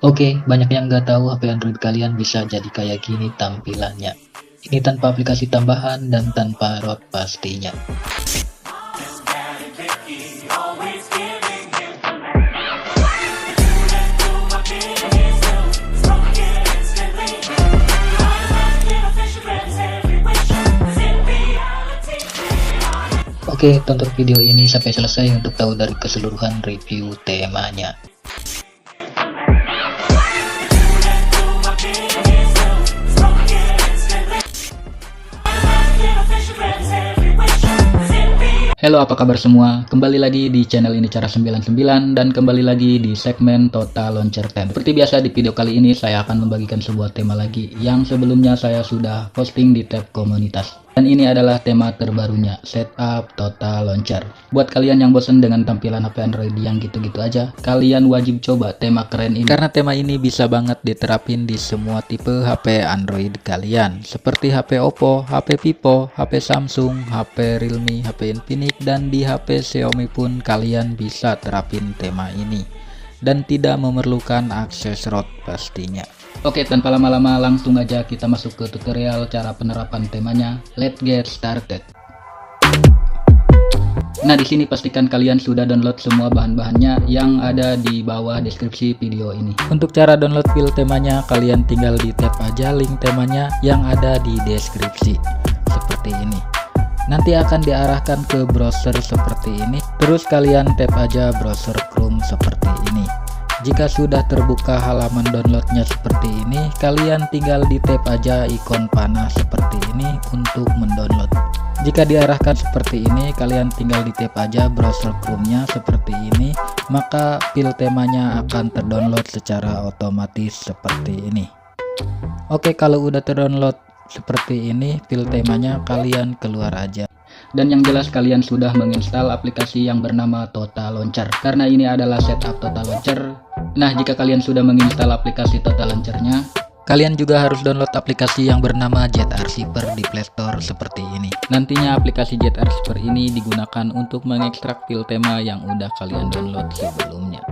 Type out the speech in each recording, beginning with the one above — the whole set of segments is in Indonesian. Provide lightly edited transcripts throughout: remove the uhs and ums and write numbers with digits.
Oke, banyak yang nggak tahu HP Android kalian bisa jadi kayak gini tampilannya. Ini tanpa aplikasi tambahan dan tanpa ROT pastinya. Oke, tonton video ini sampai selesai untuk tahu dari keseluruhan review temanya. Halo, apa kabar semua? Kembali lagi di channel ini Cara 99 dan kembali lagi di segmen Total Launcher Tab. Seperti biasa di video kali ini saya akan membagikan sebuah tema lagi yang sebelumnya saya sudah posting di tab komunitas. Dan ini adalah tema terbarunya, Setup Total Launcher. Buat kalian yang bosan dengan tampilan HP Android yang gitu-gitu aja, kalian wajib coba tema keren ini. Karena tema ini bisa banget diterapin di semua tipe HP Android kalian. Seperti HP Oppo, HP Vivo, HP Samsung, HP Realme, HP Infinix, dan di HP Xiaomi pun kalian bisa terapin tema ini. Dan tidak memerlukan akses ROT pastinya. Oke, tanpa lama-lama langsung aja kita masuk ke tutorial cara penerapan temanya. Let's get started. Nah, di sini pastikan kalian sudah download semua bahan-bahannya yang ada di bawah deskripsi video ini. Untuk cara download file temanya, kalian tinggal di tap aja link temanya yang ada di deskripsi. Seperti ini. Nanti akan diarahkan ke browser seperti ini. Terus kalian tap aja browser Chrome seperti ini. Jika sudah terbuka halaman downloadnya seperti ini, kalian tinggal di tap aja ikon panah seperti ini untuk mendownload. Jika diarahkan seperti ini, kalian tinggal di tap aja browser Chrome-nya seperti ini, maka file temanya akan terdownload secara otomatis seperti ini. Oke, kalau udah terdownload seperti ini file temanya, kalian keluar aja. Dan yang jelas kalian sudah menginstal aplikasi yang bernama Total Launcher, karena ini adalah setup Total Launcher. Nah, jika kalian sudah menginstal aplikasi Total Launcher-nya, kalian juga harus download aplikasi yang bernama Jet Archiver di Play Store seperti ini. Nantinya aplikasi Jet Archiver ini digunakan untuk mengekstrak file tema yang udah kalian download sebelumnya.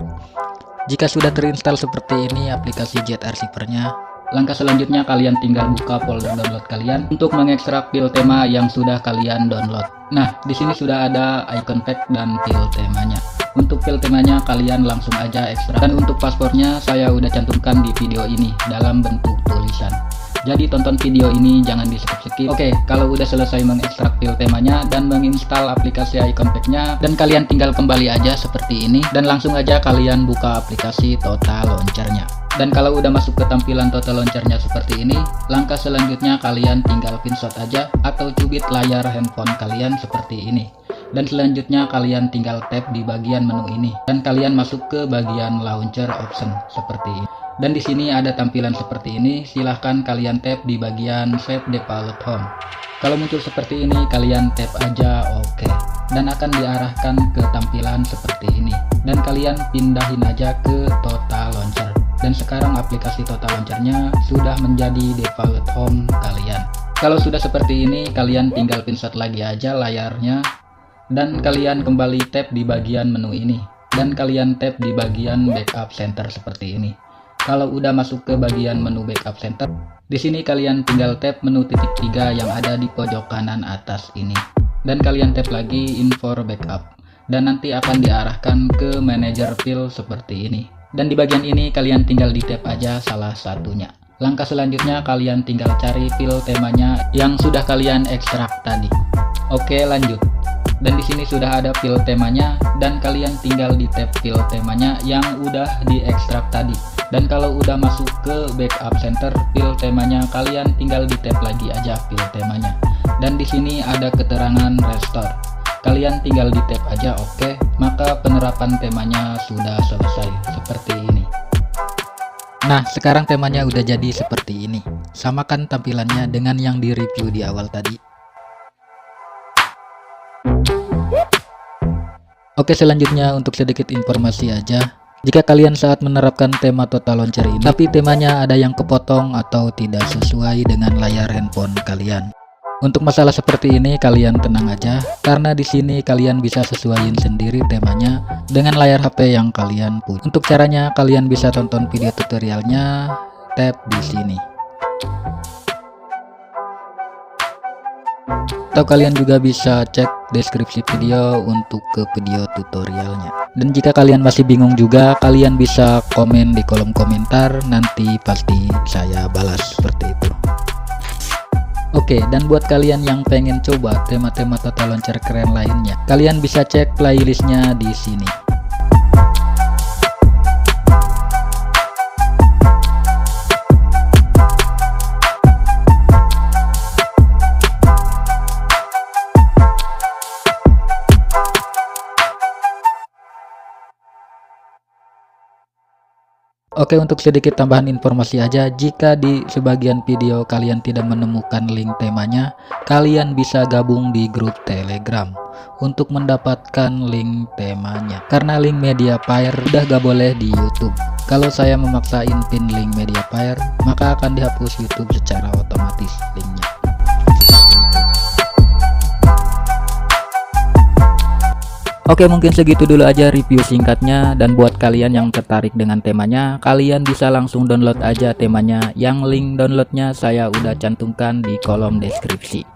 Jika sudah terinstall seperti ini aplikasi Jet Archiver-nya, langkah selanjutnya kalian tinggal buka folder download kalian untuk mengekstrak file tema yang sudah kalian download. Nah, di sini sudah ada icon pack dan file temanya. Untuk file temanya kalian langsung aja ekstrak. Dan untuk paspornya saya udah cantumkan di video ini dalam bentuk tulisan. Jadi tonton video ini jangan di skip-skip. Oke, kalau udah selesai mengekstrak file temanya dan menginstal aplikasi icon pack-nya, dan kalian tinggal kembali aja seperti ini dan langsung aja kalian buka aplikasi Total Launcher-nya. Dan kalau udah masuk ke tampilan Total Launcher-nya seperti ini, langkah selanjutnya kalian tinggal pinshot aja atau cubit layar handphone kalian seperti ini. Dan selanjutnya kalian tinggal tap di bagian menu ini dan kalian masuk ke bagian launcher option seperti ini. Dan di sini ada tampilan seperti ini, silahkan kalian tap di bagian Set Default Home. Kalau muncul seperti ini, kalian tap aja OK. Dan akan diarahkan ke tampilan seperti ini. Dan kalian pindahin aja ke Total Launcher. Dan sekarang aplikasi Total Launcher-nya sudah menjadi default home kalian. Kalau sudah seperti ini, kalian tinggal pinshot lagi aja layarnya. Dan kalian kembali tap di bagian menu ini. Dan kalian tap di bagian Backup Center seperti ini. Kalau udah masuk ke bagian menu Backup Center, di sini kalian tinggal tap menu titik 3 yang ada di pojok kanan atas ini. Dan kalian tap lagi Info Backup. Dan nanti akan diarahkan ke Manager File seperti ini. Dan di bagian ini kalian tinggal di tap aja salah satunya. Langkah selanjutnya kalian tinggal cari file temanya yang sudah kalian ekstrak tadi. Oke, lanjut. Dan di sini sudah ada file temanya dan kalian tinggal di tab file temanya yang udah diekstrak tadi. Dan kalau udah masuk ke Backup Center file temanya, kalian tinggal di tab lagi aja file temanya. Dan di sini ada keterangan restore. Kalian tinggal di tap aja OK, maka penerapan temanya sudah selesai seperti ini. Nah, sekarang temanya udah jadi seperti ini. Samakan tampilannya dengan yang di review di awal tadi. Oke, selanjutnya untuk sedikit informasi aja. Jika kalian saat menerapkan tema Total Launcher ini, tapi temanya ada yang kepotong atau tidak sesuai dengan layar handphone kalian, Untuk masalah seperti ini kalian tenang aja, karena di sini kalian bisa sesuaiin sendiri temanya dengan layar HP yang kalian punya. Untuk caranya kalian bisa tonton video tutorialnya, tap di sini. Atau kalian juga bisa cek deskripsi video untuk ke video tutorialnya. Dan jika kalian masih bingung juga, kalian bisa komen di kolom komentar, nanti pasti saya balas seperti itu. Oke, dan buat kalian yang pengen coba tema-tema tata launcher keren lainnya, kalian bisa cek playlistnya di sini. Oke, untuk sedikit tambahan informasi aja, jika di sebagian video kalian tidak menemukan link temanya, kalian bisa gabung di grup Telegram untuk mendapatkan link temanya. Karena link Mediafire udah gak boleh di YouTube. Kalau saya memaksain pin link Mediafire, maka akan dihapus YouTube secara otomatis linknya. Oke, mungkin segitu dulu aja review singkatnya, dan buat kalian yang tertarik dengan temanya, kalian bisa langsung download aja temanya, yang link downloadnya saya udah cantumkan di kolom deskripsi.